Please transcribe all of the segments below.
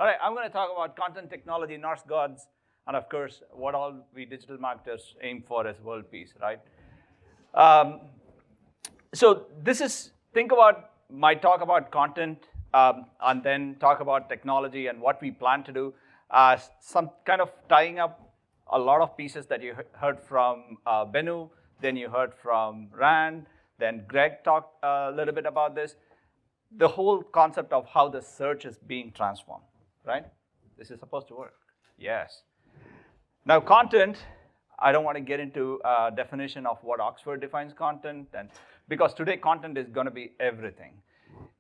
All right, I'm going to talk about content technology, Norse gods, and of course, what all we digital marketers aim for as world peace, right? So this is, think about my talk about content, and then talk about technology and what we plan to do as some kind of tying up a lot of pieces that you heard from Benu, then you heard from Rand, then Greg talked a little bit about this. The whole concept of how the search is being transformed, right? This is supposed to work. Yes. Now, content, I don't want to get into a definition of what Oxford defines content, and because today content is going to be everything.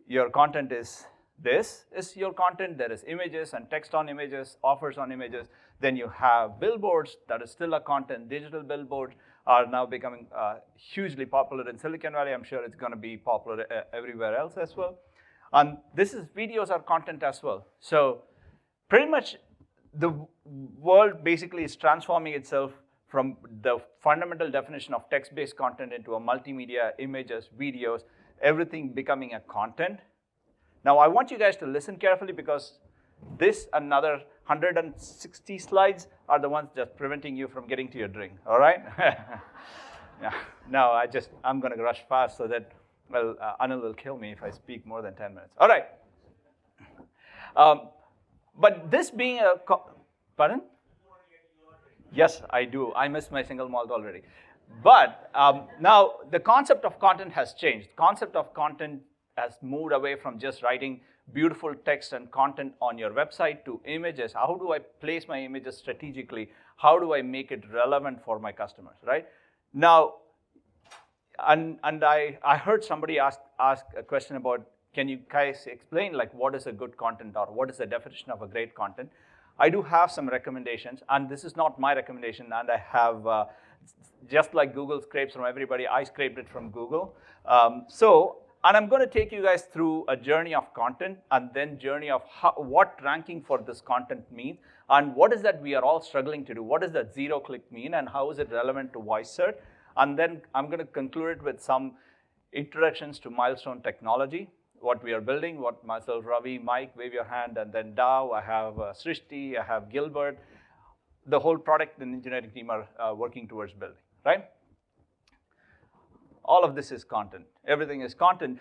Your content is this is your content. There is images and text on images, offers on images. Then you have billboards that is still a content. Digital billboards are now becoming hugely popular in Silicon Valley. I'm sure it's going to be popular everywhere else as well. And videos are content as well. So pretty much the world basically is transforming itself from the fundamental definition of text-based content into a multimedia, images, videos, everything becoming a content. Now, I want you guys to listen carefully because this another 160 slides are the ones just preventing you from getting to your drink, all right? Yeah. No, I'm going to rush fast so that, well, Anil will kill me if I speak more than 10 minutes. All right. But this being a, pardon? Yes, I do. I missed my single malt already. But now the concept of content has changed. The concept of content has moved away from just writing beautiful text and content on your website to images. How do I place my images strategically? How do I make it relevant for my customers, right? Now, and I heard somebody ask a question about, can you guys explain like what is a good content or what is the definition of a great content? I do have some recommendations, and this is not my recommendation, and I have, just like Google scrapes from everybody, I scraped it from Google. And I'm going to take you guys through a journey of content and then journey of what ranking for this content means and what is that we are all struggling to do. What does that zero click mean and how is it relevant to voice search? And then I'm going to conclude it with some introductions to milestone technology, what we are building, what myself, Ravi, Mike, wave your hand, and then Dow, I have Srishti, I have Gilbert. The whole product and engineering team are working towards building, right? All of this is content. Everything is content.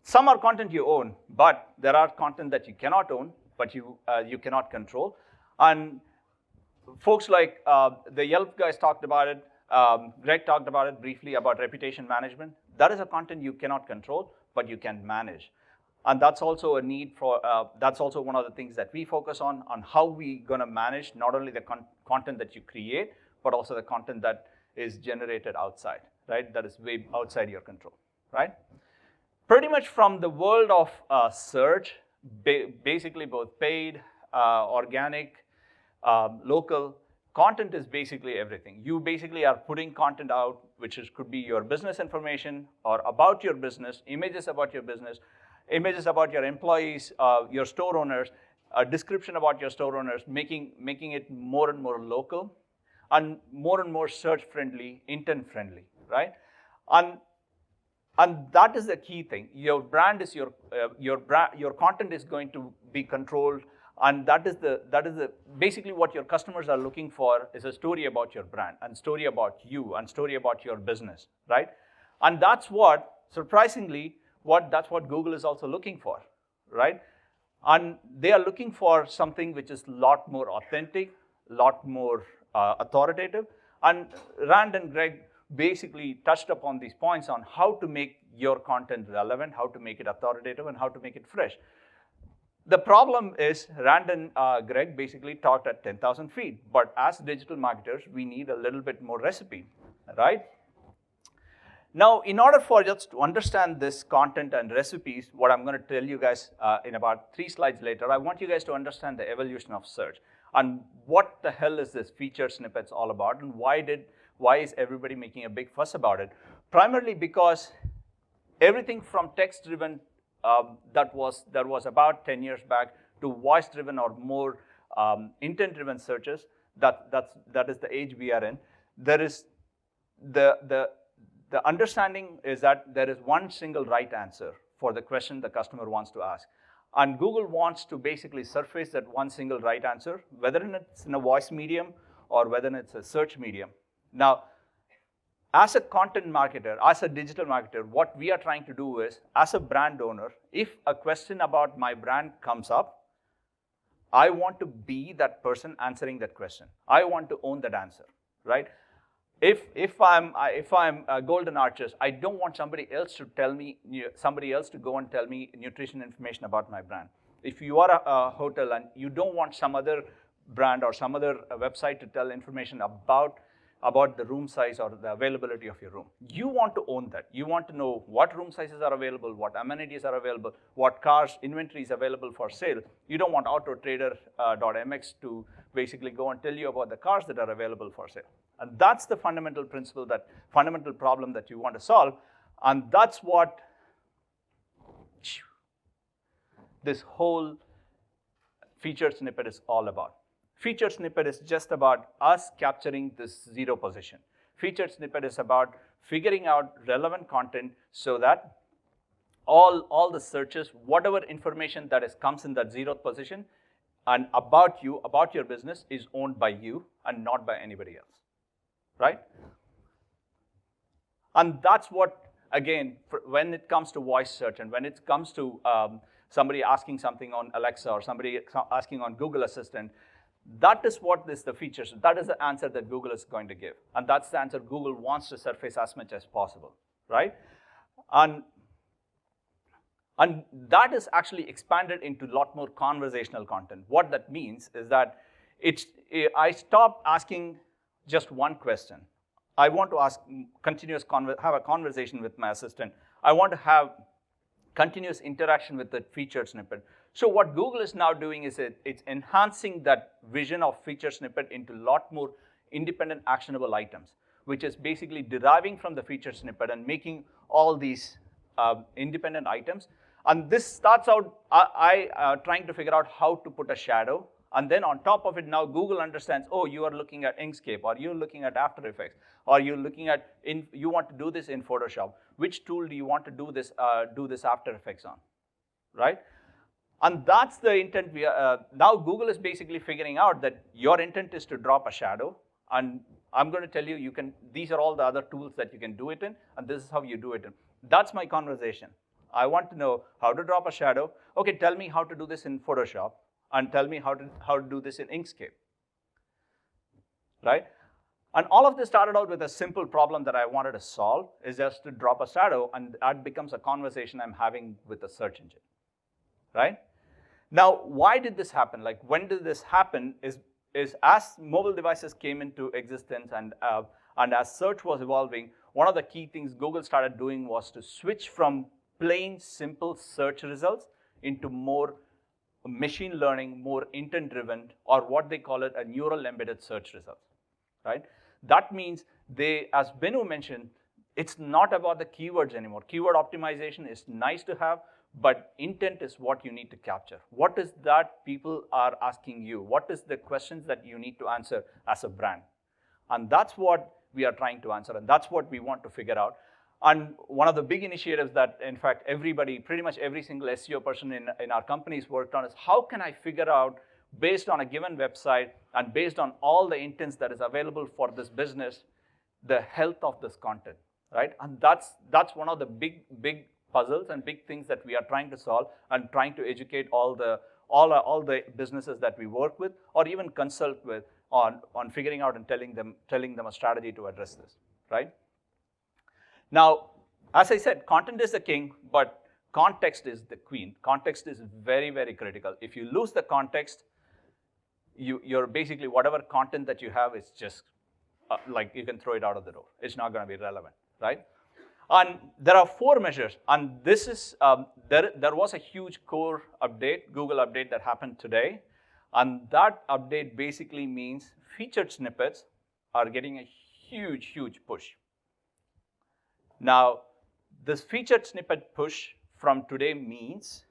Some are content you own, but there are content that you cannot own, but you cannot control. And folks like the Yelp guys talked about it. Greg talked about it briefly about reputation management. That is a content you cannot control, but you can manage. And that's also a need for, that's also one of the things that we focus on how we gonna manage not only the content that you create, but also the content that is generated outside, right? That is way outside your control, right? Pretty much from the world of search, basically both paid, organic, local, content is basically everything. You basically are putting content out, which could be your business information or about your business, images about your business, images about your employees, your store owners, a description about your store owners, making it more and more local and more search-friendly, intent-friendly, right? And that is the key thing. Your brand is your content is going to be controlled, and that is the basically what your customers are looking for is a story about your brand and story about you and story about your business, right? And that's what, surprisingly, that's what Google is also looking for, right? And they are looking for something which is a lot more authentic, a lot more authoritative. And Rand and Greg basically touched upon these points on how to make your content relevant, how to make it authoritative, and how to make it fresh. The problem is Rand and Greg basically talked at 10,000 feet, but as digital marketers, we need a little bit more recipe, right? Now, in order for us to understand this content and recipes, what I'm going to tell you guys in about 3 slides later, I want you guys to understand the evolution of search and what the hell is this feature snippets all about, and why is everybody making a big fuss about it? Primarily because everything from text-driven that was about 10 years back to voice-driven or more intent-driven searches, that is the age we are in. There is the understanding is that there is one single right answer for the question the customer wants to ask. And Google wants to basically surface that one single right answer, whether it's in a voice medium or whether it's a search medium. Now, as a content marketer, as a digital marketer, what we are trying to do is, as a brand owner, if a question about my brand comes up, I want to be that person answering that question. I want to own that answer, right? If I'm Golden Arches, I don't want somebody else to tell me, somebody else to go and tell me nutrition information about my brand. If you are a hotel and you don't want some other brand or some other website to tell information about the room size or the availability of your room, you want to own that. You want to know what room sizes are available, what amenities are available, what cars inventory is available for sale. You don't want autotrader.mx to basically go and tell you about the cars that are available for sale. And that's the fundamental problem that you want to solve. And that's what this whole feature snippet is all about. Feature snippet is just about us capturing this zero position. Feature snippet is about figuring out relevant content so that all the searches, whatever information that comes in that zeroth position and about you, about your business, is owned by you and not by anybody else, right? And that's what, again, when it comes to voice search and when it comes to somebody asking something on Alexa or somebody asking on Google Assistant, that is what is the features. That is the answer that Google is going to give. And that's the answer Google wants to surface as much as possible, right? And that is actually expanded into a lot more conversational content. What that means is that I stopped asking just one question. I want to ask have a conversation with my assistant. I want to have continuous interaction with the featured snippet. So what Google is now doing is it's enhancing that vision of feature snippet into a lot more independent actionable items, which is basically deriving from the feature snippet and making all these independent items. And this starts out trying to figure out how to put a shadow. And then on top of it, now Google understands, oh, you are looking at Inkscape, or you're looking at After Effects, or you're looking at, you want to do this in Photoshop. Which tool do you want to do this After Effects on, right? And that's the intent. Now Google is basically figuring out that your intent is to drop a shadow, and I'm going to tell you, these are all the other tools that you can do it in, and this is how you do it in. That's my conversation. I want to know how to drop a shadow. Okay, tell me how to do this in Photoshop, and tell me how to do this in Inkscape, right? And all of this started out with a simple problem that I wanted to solve, is just to drop a shadow, and that becomes a conversation I'm having with the search engine, right? Now, why did this happen? Like, when did this happen is as mobile devices came into existence and as search was evolving, one of the key things Google started doing was to switch from plain, simple search results into more machine learning, more intent-driven, or what they call it, a neural embedded search results, right? That means as Benu mentioned, it's not about the keywords anymore. Keyword optimization is nice to have, but intent is what you need to capture. What is that people are asking you? What is the questions that you need to answer as a brand? And that's what we are trying to answer, and that's what we want to figure out. And one of the big initiatives that, in fact, pretty much every single SEO person in our companies worked on is, how can I figure out, based on a given website and based on all the intents that is available for this business, the health of this content, right? And that's one of the big puzzles and big things that we are trying to solve, and trying to educate all the businesses that we work with or even consult with on figuring out and telling them a strategy to address this, right? Now, as I said, content is the king, but context is the queen. Context is very, very critical. If you lose the context, you're basically, whatever content that you have is just like you can throw it out of the door. It's not going to be relevant, right? And there are 4 measures, and this is there was a huge core update, Google update, that happened today, and that update basically means featured snippets are getting a huge push. Now, this featured snippet push from today means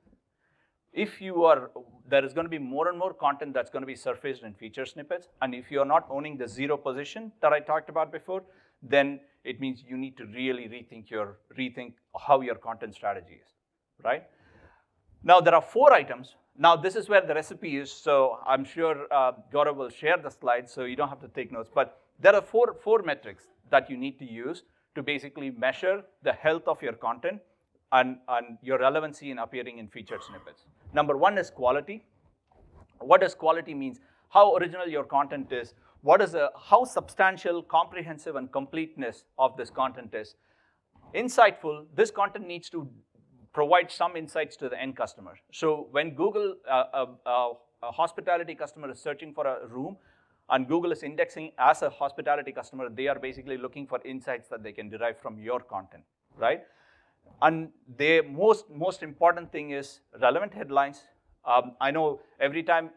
there is going to be more and more content that's going to be surfaced in feature snippets, and if you're not owning the zero position that I talked about before, then it means you need to really rethink how your content strategy is, right? Now, there are 4 items. Now, this is where the recipe is, so I'm sure Gaurav will share the slides, so you don't have to take notes. But there are four metrics that you need to use to basically measure the health of your content and your relevancy in appearing in featured snippets. Number 1 is quality. What does quality mean? How original your content is, how substantial, comprehensive, and completeness of this content is. Insightful, this content needs to provide some insights to the end customer. So when Google, a hospitality customer is searching for a room, and Google is indexing as a hospitality customer, they are basically looking for insights that they can derive from your content, right? And the most important thing is relevant headlines. I know every time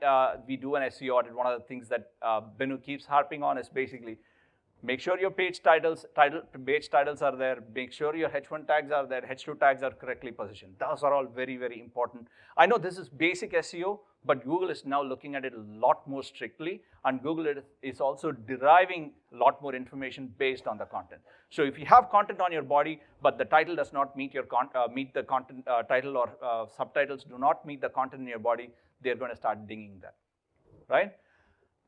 we do an SEO audit, one of the things that Binu keeps harping on is basically make sure your page titles are there. Make sure your H1 tags are there. H2 tags are correctly positioned. Those are all very, very important. I know this is basic SEO, but Google is now looking at it a lot more strictly, and Google is also deriving a lot more information based on the content. So if you have content on your body, but the title does not meet the content title, or subtitles do not meet the content in your body, they're going to start dinging that, right?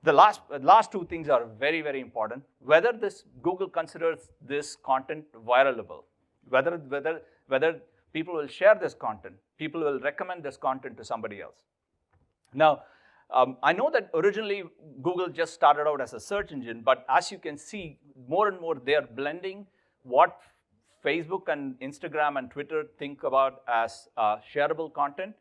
The last 2 things are very, very important. Whether Google considers this content viralable, whether people will share this content, people will recommend this content to somebody else. Now, I know that originally Google just started out as a search engine, but as you can see, more and more they are blending what Facebook and Instagram and Twitter think about as shareable content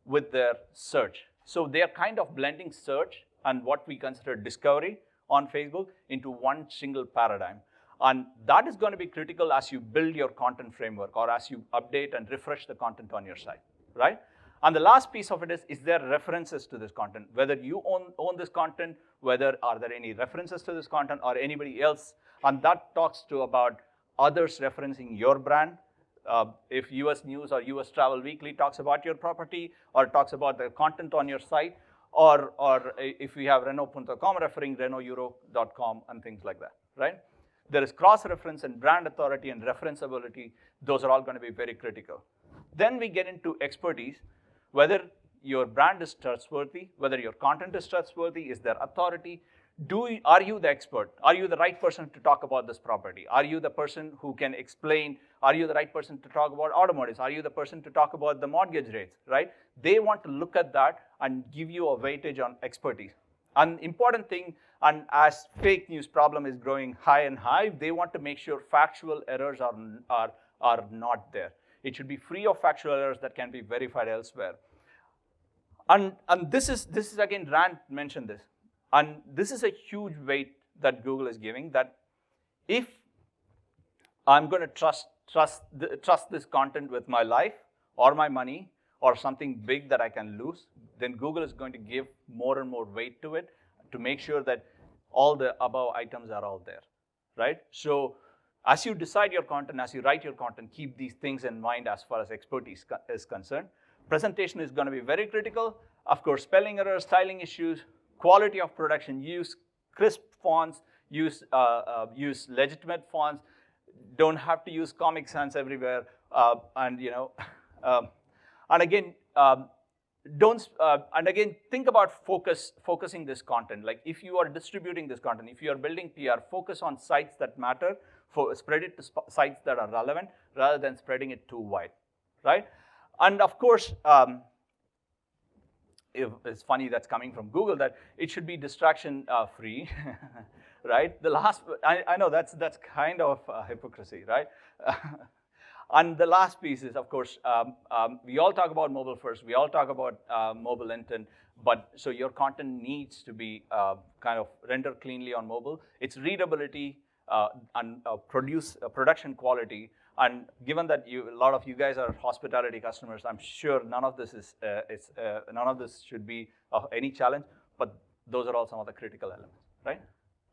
with their search. So they are kind of blending search and what we consider discovery on Facebook into one single paradigm. And that is going to be critical as you build your content framework or as you update and refresh the content on your site, right? And the last piece of it is there references to this content? Whether you own this content, whether are there any references to this content or anybody else? And that talks to about others referencing your brand. If US News or US Travel Weekly talks about your property or talks about the content on your site, or if we have Renault.com referring RenaultEuro.com and things like that, right? There is cross-reference and brand authority and referenceability. Those are all going to be very critical. Then we get into expertise, whether your brand is trustworthy, whether your content is trustworthy, is there authority? Are you the expert? Are you the right person to talk about this property? Are you the person who can explain? Are you the right person to talk about automotives? Are you the person to talk about the mortgage rates, right? They want to look at that and give you a weightage on expertise. An important thing, and as fake news problem is growing high and high, they want to make sure factual errors are not there. It should be free of factual errors that can be verified elsewhere. And this is again, Rand mentioned this. And this is a huge weight that Google is giving, that if I'm going to trust this content with my life or my money or something big that I can lose, then Google is going to give more and more weight to it to make sure that all the above items are all there, right? So as you decide your content, as you write your content, keep these things in mind as far as expertise is concerned. Presentation is going to be very critical. Of course, spelling errors, styling issues, quality of production, use crisp fonts, use legitimate fonts, don't have to use Comic Sans everywhere, and again, think about focusing this content. Like if you are distributing this content, if you are building PR, focus on sites that matter, spread it to sites that are relevant rather than spreading it too wide, right? And of course, it's funny that's coming from Google that it should be distraction free, right? I know that's kind of hypocrisy, right? And the last piece is, of course, we all talk about mobile first, we all talk about mobile intent, but so your content needs to be kind of rendered cleanly on mobile. Its readability and production quality. And given that a lot of you guys are hospitality customers, I'm sure none of this should be any challenge. But those are all some of the critical elements, right?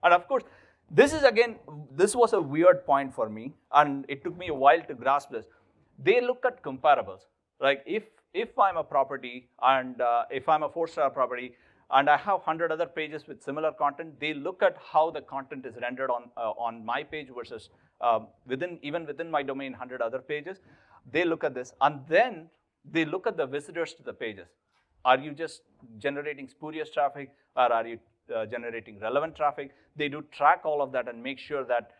And of course, this was a weird point for me, and it took me a while to grasp this. They look at comparables. Like if I'm a property and if I'm a 4-star property, and I have 100 other pages with similar content, they look at how the content is rendered on my page versus even within my domain, 100 other pages. They look at this, and then they look at the visitors to the pages. Are you just generating spurious traffic, or are you generating relevant traffic? They do track all of that and make sure that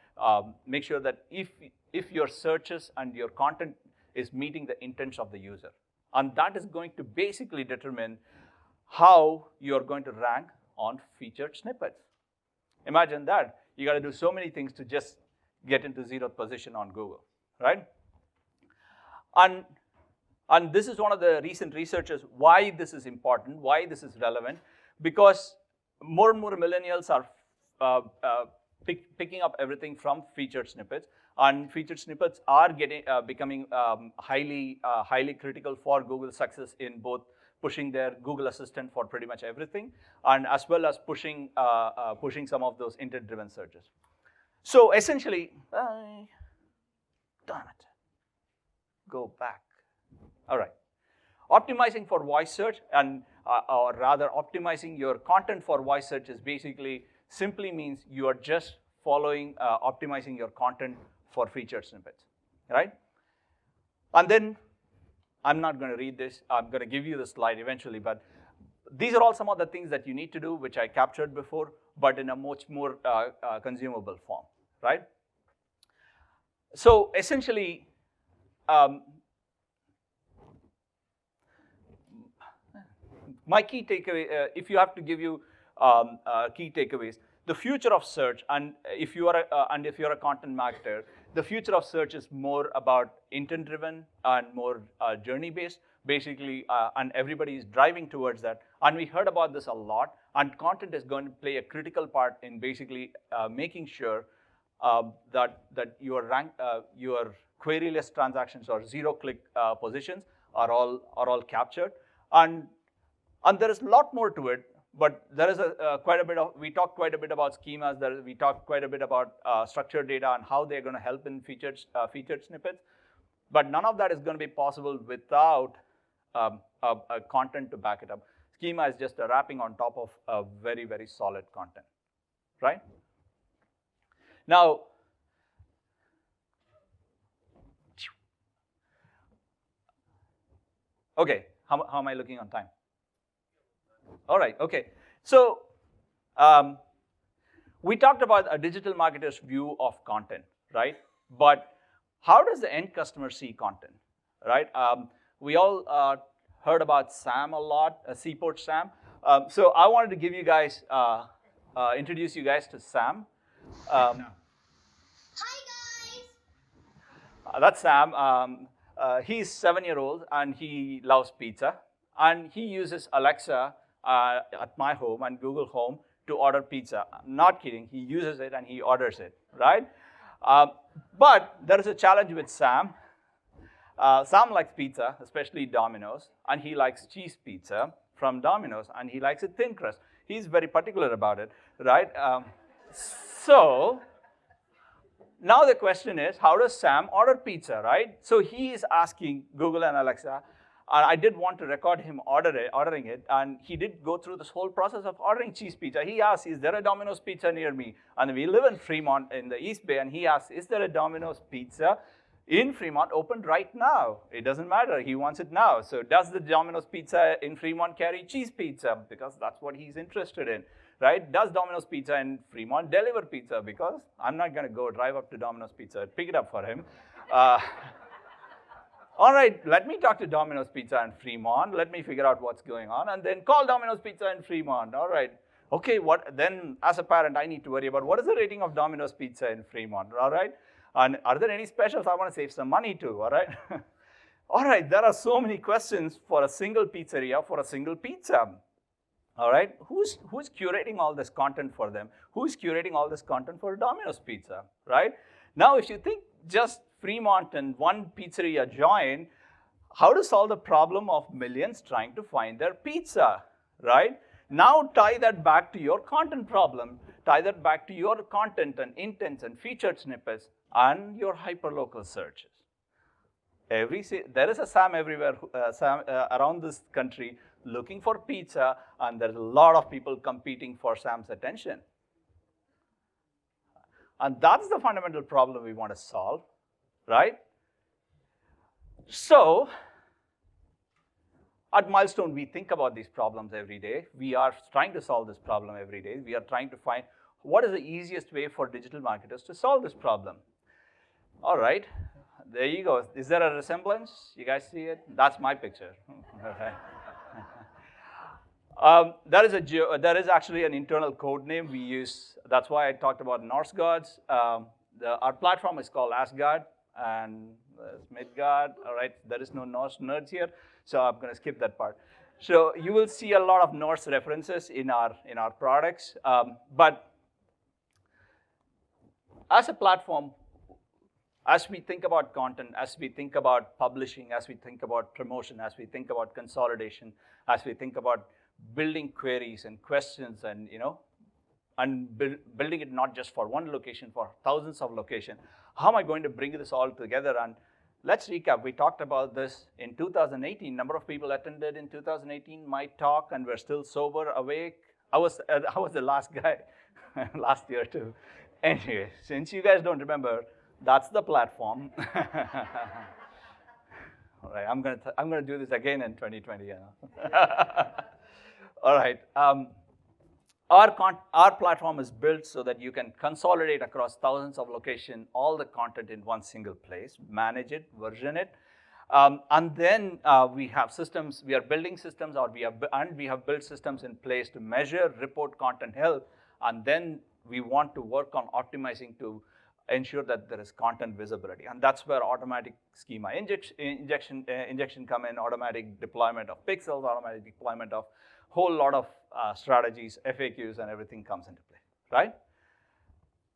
if your searches and your content is meeting the intents of the user, and that is going to basically determine how you are going to rank on featured snippets. Imagine that. You got to do so many things to just get into 0th position on Google, right? And this is one of the recent researches why this is important, why this is relevant, because more and more millennials are picking up everything from featured snippets, and featured snippets are becoming highly critical for Google's success in both pushing their Google Assistant for pretty much everything, and as well as pushing some of those intent-driven searches. So essentially, damn it, go back. All right, optimizing for voice search, and or rather optimizing your content for voice search is basically simply means you are just following, optimizing your content for featured snippets, right? And then, I'm not going to read this. I'm going to give you the slide eventually, but these are all some of the things that you need to do, which I captured before, but in a much more consumable form, right? So essentially, my key takeaway, if you have to give you key takeaways, the future of search, and if you are a content marketer, the future of search is more about intent-driven and more journey-based, basically, and everybody is driving towards that. And we heard about this a lot, and content is going to play a critical part in basically making sure that your queryless transactions or zero-click positions are all captured. And there is a lot more to it, but there is we talked quite a bit about schemas. We talked quite a bit about structured data and how they're going to help in featured snippets. But none of that is going to be possible without a content to back it up. Schema is just a wrapping on top of a very, very solid content, right? Now, okay, how am I looking on time? All right, okay. So we talked about a digital marketer's view of content, right? But how does the end customer see content, right? We all heard about SAM a lot, Seaport SAM. So I wanted to give you guys, introduce you guys to SAM. Hi, guys. That's Sam. He's 7-year-old and he loves pizza. And he uses Alexa at my home and Google Home to order pizza. I'm not kidding. He uses it and he orders it, right? But there is a challenge with Sam. Sam likes pizza, especially Domino's, and he likes cheese pizza from Domino's, and he likes it thin crust. He's very particular about it, right? So now the question is, how does Sam order pizza, right? So he is asking Google and Alexa, and I did want to record him ordering it, and he did go through this whole process of ordering cheese pizza. He asked, is there a Domino's Pizza near me? And we live in Fremont in the East Bay, and he asked, is there a Domino's Pizza in Fremont opened right now? It doesn't matter, he wants it now. So does the Domino's Pizza in Fremont carry cheese pizza? Because that's what he's interested in, right? Does Domino's Pizza in Fremont deliver pizza? Because I'm not gonna go drive up to Domino's Pizza, pick it up for him. All right, let me talk to Domino's Pizza in Fremont. Let me figure out what's going on, and then call Domino's Pizza in Fremont. All right. Okay, then as a parent, I need to worry about what is the rating of Domino's Pizza in Fremont, all right? And are there any specials? I want to save some money too, all right? All right, there are so many questions for a single pizzeria, for a single pizza. All right, who's curating all this content for them? Who's curating all this content for Domino's Pizza, right? Now, if you think just Fremont and one pizzeria join, how to solve the problem of millions trying to find their pizza, right? Now tie that back to your content problem. Tie that back to your content and intents and featured snippets and your hyperlocal searches. There is a Sam everywhere, around this country looking for pizza, and there's a lot of people competing for Sam's attention. And that's the fundamental problem we want to solve, right? So At Milestone, we think about these problems every day. We are trying to solve this problem every day. We are trying to find what is the easiest way for digital marketers to solve this problem. All right, there you go. Is there a resemblance? You guys see it? That's my picture. There is actually an internal code name we use. That's why I talked about Norse gods. Our platform is called Asgard and Midgard. All right, there is no Norse nerds here, so I'm going to skip that part. So you will see a lot of Norse references in our products, but as a platform, as we think about content, as we think about publishing, as we think about promotion, as we think about consolidation, as we think about building queries and questions, and building it not just for one location, for thousands of locations. How am I going to bring this all together? And let's recap. We talked about this in 2018. Number of people attended in 2018 my talk and were still sober, awake. I was the last guy last year too. Anyway, since you guys don't remember, that's the platform. All right, I'm gonna do this again in 2020. All right. Our platform is built so that you can consolidate across thousands of locations all the content in one single place, manage it, version it, and then we have systems. We are building systems, we have built systems in place to measure, report content health, and then we want to work on optimizing to ensure that there is content visibility, and that's where automatic schema injection come in, automatic deployment of pixels, automatic deployment of whole lot of strategies, FAQs, and everything comes into play, right?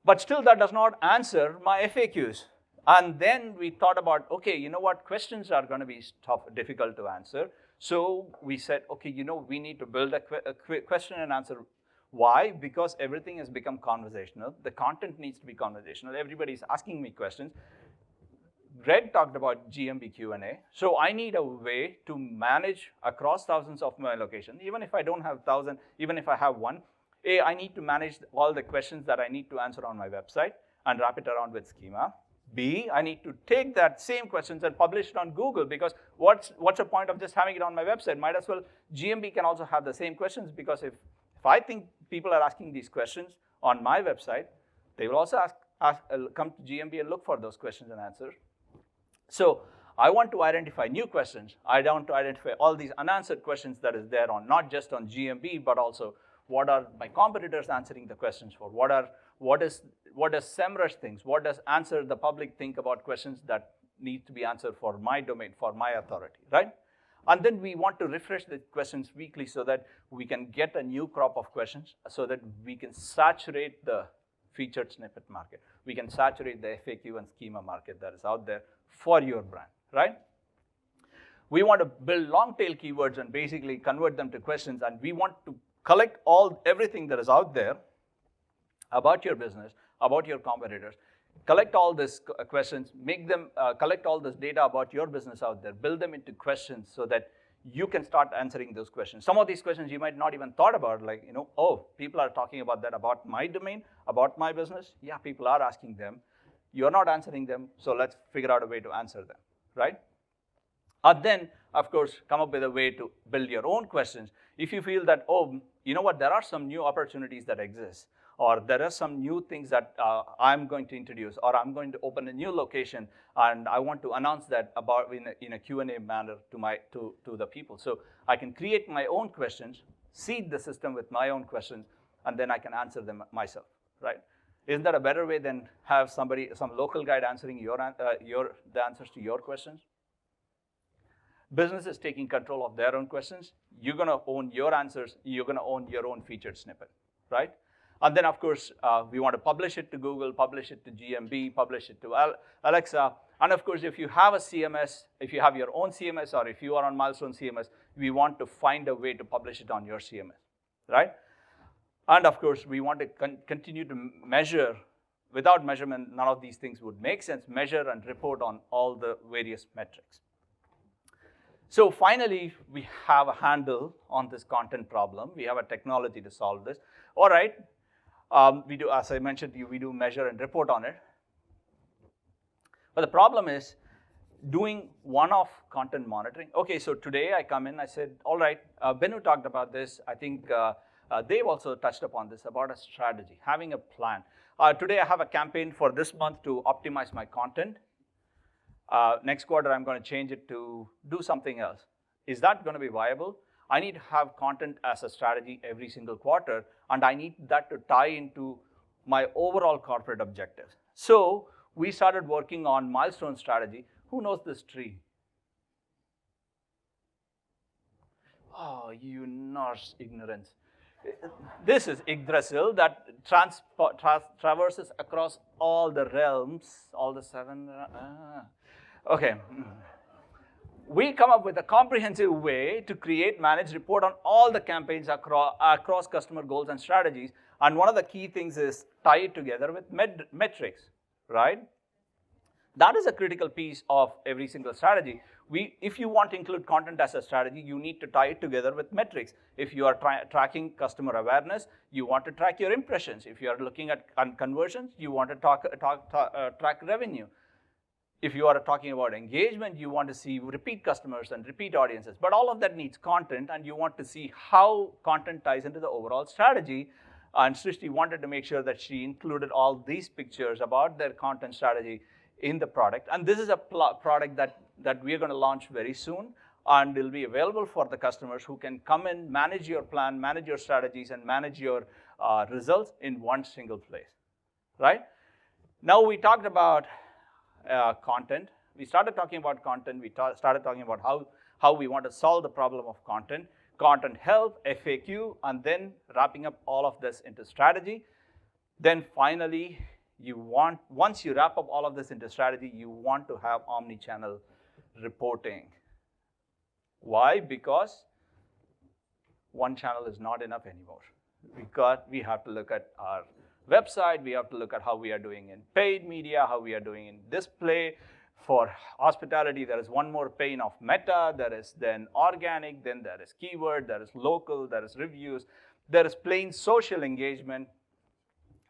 But still, that does not answer my FAQs. And then we thought about, okay, you know what? Questions are going to be tough, difficult to answer. So we said, okay, we need to build a question and answer. Why? Because everything has become conversational. The content needs to be conversational. Everybody's asking me questions. Greg talked about GMB Q&A. So I need a way to manage across thousands of my locations. Even if I don't have 1,000, even if I have one, A, I need to manage all the questions that I need to answer on my website and wrap it around with schema. B, I need to take that same questions and publish it on Google, because what's the point of just having it on my website? Might as well, GMB can also have the same questions, because if I think people are asking these questions on my website, they will also come to GMB and look for those questions and answers. So I want to identify new questions. I want to identify all these unanswered questions that is there on, not just on GMB, but also what are my competitors answering the questions for? What does SEMrush think? What does answer the public think about questions that need to be answered for my domain, for my authority, right? And then we want to refresh the questions weekly so that we can get a new crop of questions, so that we can saturate the featured snippet market. We can saturate the FAQ and schema market that is out there for your brand, right? We want to build long tail keywords and basically convert them to questions, and we want to collect everything that is out there about your business, about your competitors, collect all these questions, make them, collect all this data about your business out there, build them into questions so that you can start answering those questions. Some of these questions you might not even thought about, like, oh, people are talking about that about my domain, about my business. Yeah, people are asking them. You're not answering them, so let's figure out a way to answer them, right? And then, of course, come up with a way to build your own questions. If you feel that, oh, you know what, there are some new opportunities that exist, or there are some new things that I'm going to introduce, or I'm going to open a new location, and I want to announce that about in a Q&A manner to the people. So I can create my own questions, seed the system with my own questions, and then I can answer them myself, right? Isn't that a better way than have some local guide answering the answers to your questions? Business is taking control of their own questions. You're going to own your answers. You're going to own your own featured snippet, right? And then, of course, we want to publish it to Google, publish it to GMB, publish it to Alexa. And of course, if you have a CMS, if you have your own CMS, or if you are on Milestone CMS, we want to find a way to publish it on your CMS, right? And of course, we want to continue to measure. Without measurement, none of these things would make sense. Measure and report on all the various metrics. So finally, we have a handle on this content problem. We have a technology to solve this. All right, we do, as I mentioned to you, we do measure and report on it. But the problem is, doing one-off content monitoring. Okay, so today I come in, I said, all right, Benu talked about this. I think Dave also touched upon this, about a strategy, having a plan. Today I have a campaign for this month to optimize my content. Next quarter, I'm going to change it to do something else. Is that going to be viable? I need to have content as a strategy every single quarter, and I need that to tie into my overall corporate objectives. So we started working on milestone strategy. Who knows this tree? Oh, you Norse ignorance. This is Yggdrasil that traverses across all the realms, all the 7. Okay. We come up with a comprehensive way to create, manage, report on all the campaigns across customer goals and strategies. And one of the key things is tie it together with metrics, right? That is a critical piece of every single strategy. If you want to include content as a strategy, you need to tie it together with metrics. If you are tracking customer awareness, you want to track your impressions. If you are looking at conversions, you want to track revenue. If you are talking about engagement, you want to see repeat customers and repeat audiences. But all of that needs content, and you want to see how content ties into the overall strategy. And Srishti wanted to make sure that she included all these pictures about their content strategy in the product. And this is a product that we are going to launch very soon, and will be available for the customers who can come in, manage your plan, manage your strategies, and manage your results in one single place, right? Now we talked about content. We started talking about content. We started talking about how we want to solve the problem of content health, FAQ, and then wrapping up all of this into strategy. Then finally, once you wrap up all of this into strategy, you want to have omni-channel reporting. Why? Because one channel is not enough anymore. We have to look at our website, we have to look at how we are doing in paid media, how we are doing in display. For hospitality, there is one more pane of Meta, there is then organic, then there is keyword, there is local, there is reviews, there is plain social engagement.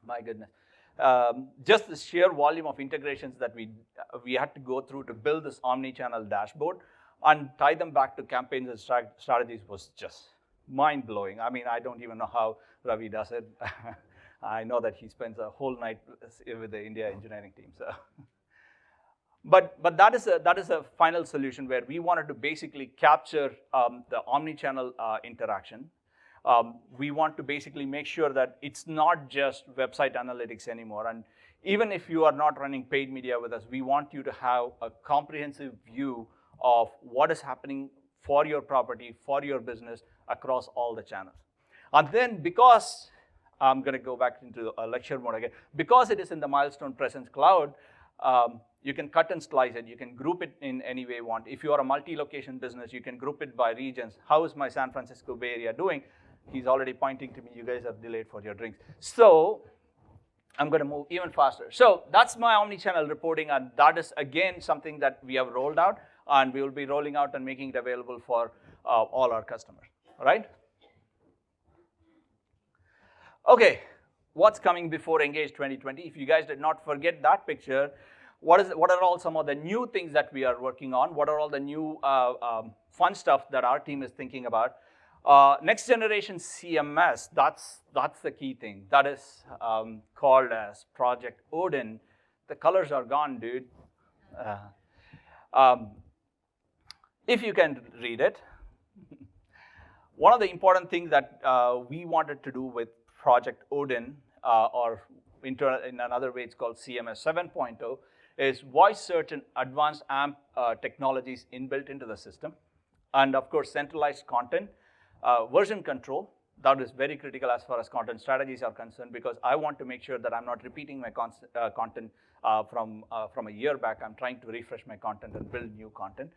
My goodness. Just the sheer volume of integrations that we had to go through to build this omni-channel dashboard and tie them back to campaigns and strategies was just mind-blowing. I mean, I don't even know how Ravi does it. I know that he spends a whole night with the India engineering team. So, but that is a final solution where we wanted to basically capture the omni-channel interaction. We want to basically make sure that it's not just website analytics anymore. And even if you are not running paid media with us, we want you to have a comprehensive view of what is happening for your property, for your business, across all the channels. And then because, I'm going to go back into a lecture mode again, because it is in the Milestone Presence Cloud, you can cut and slice it. You can group it in any way you want. If you are a multi-location business, you can group it by regions. How is my San Francisco Bay Area doing? He's already pointing to me. You guys are delayed for your drinks. So I'm going to move even faster. So that's my omni-channel reporting, and that is, again, something that we have rolled out, and we will be rolling out and making it available for all our customers, all right? Okay, what's coming before Engage 2020? If you guys did not forget that picture, what are all some of the new things that we are working on? What are all the new fun stuff that our team is thinking about? Next generation CMS, that's the key thing. That is called as Project Odin. The colors are gone, dude. If you can read it. One of the important things that we wanted to do with Project Odin, or in another way it's called CMS 7.0, is voice search and advanced AMP technologies inbuilt into the system. And of course, centralized content. Version control, that is very critical as far as content strategies are concerned, because I want to make sure that I'm not repeating my content from a year back. I'm trying to refresh my content and build new content.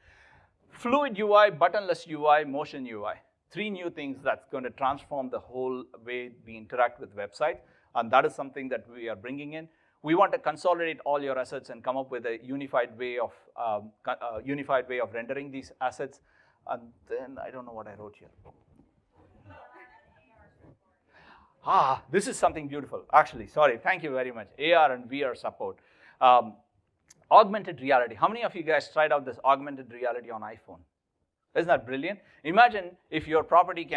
Fluid UI, buttonless UI, motion UI. 3 new things that's going to transform the whole way we interact with websites, and that is something that we are bringing in. We want to consolidate all your assets and come up with a unified way of rendering these assets. And then I don't know what I wrote here. This is something beautiful. Actually, sorry, thank you very much. AR and VR support. Augmented reality. How many of you guys tried out this augmented reality on iPhone? Isn't that brilliant? Imagine if your property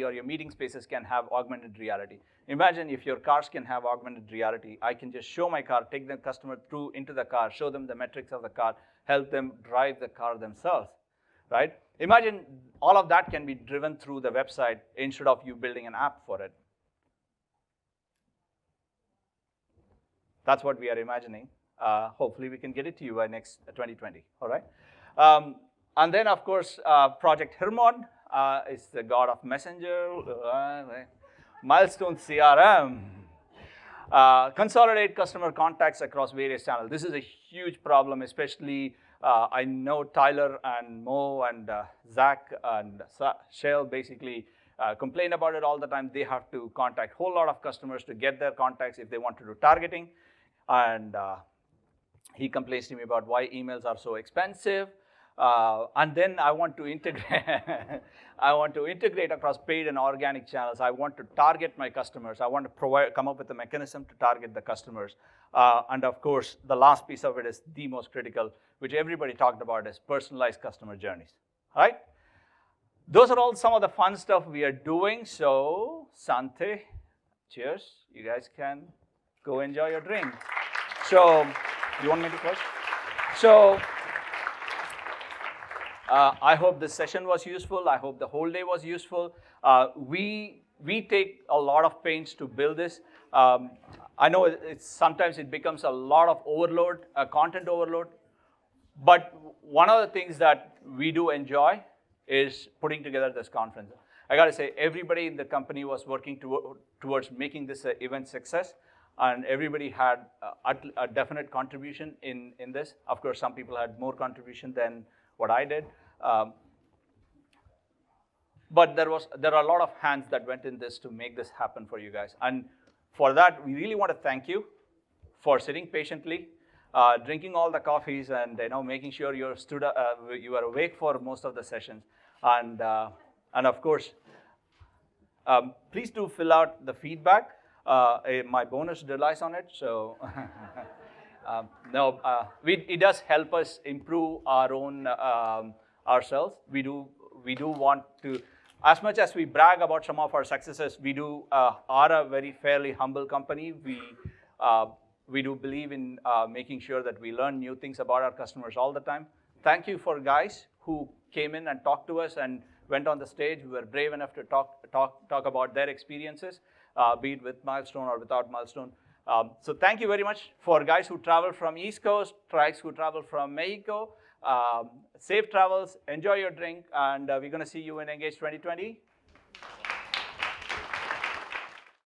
or your meeting spaces can have augmented reality. Imagine if your cars can have augmented reality. I can just show my car, take the customer through into the car, show them the metrics of the car, help them drive the car themselves, right? Imagine all of that can be driven through the website instead of you building an app for it. That's what we are imagining. Hopefully we can get it to you by next 2020, all right? And then, of course, Project Hermod is the god of messenger, milestone CRM, consolidate customer contacts across various channels. This is a huge problem, especially I know Tyler and Mo and Zach and Shell basically complain about it all the time. They have to contact a whole lot of customers to get their contacts if they want to do targeting. And he complains to me about why emails are so expensive. And then I want to integrate. I want to integrate across paid and organic channels. I want to target my customers. I want to come up with a mechanism to target the customers. And of course, the last piece of it is the most critical, which everybody talked about, is personalized customer journeys. All right? Those are all some of the fun stuff we are doing. So, Sathya, cheers. You guys can go enjoy your drink. So, you want me to close? So, I hope this session was useful. I hope the whole day was useful. We take a lot of pains to build this. I know sometimes it becomes a lot of overload, content overload. But one of the things that we do enjoy is putting together this conference. I got to say, everybody in the company was working towards making this event success. And everybody had a definite contribution in this. Of course, some people had more contribution than what I did. But there are a lot of hands that went in this to make this happen for you guys. And for that, we really want to thank you for sitting patiently, drinking all the coffees, and making sure you are awake for most of the sessions. And of course, please do fill out the feedback. My bonus relies on it, so it does help us improve our own ourselves. We do want to, as much as we brag about some of our successes, we are a very fairly humble company. We do believe in making sure that we learn new things about our customers all the time. Thank you for guys who came in and talked to us and went on the stage, who were brave enough to talk about their experiences, be it with Milestone or without Milestone. So thank you very much for guys who travel from East Coast, guys who travel from Mexico. Safe travels, enjoy your drink, and we're going to see you in Engage 2020.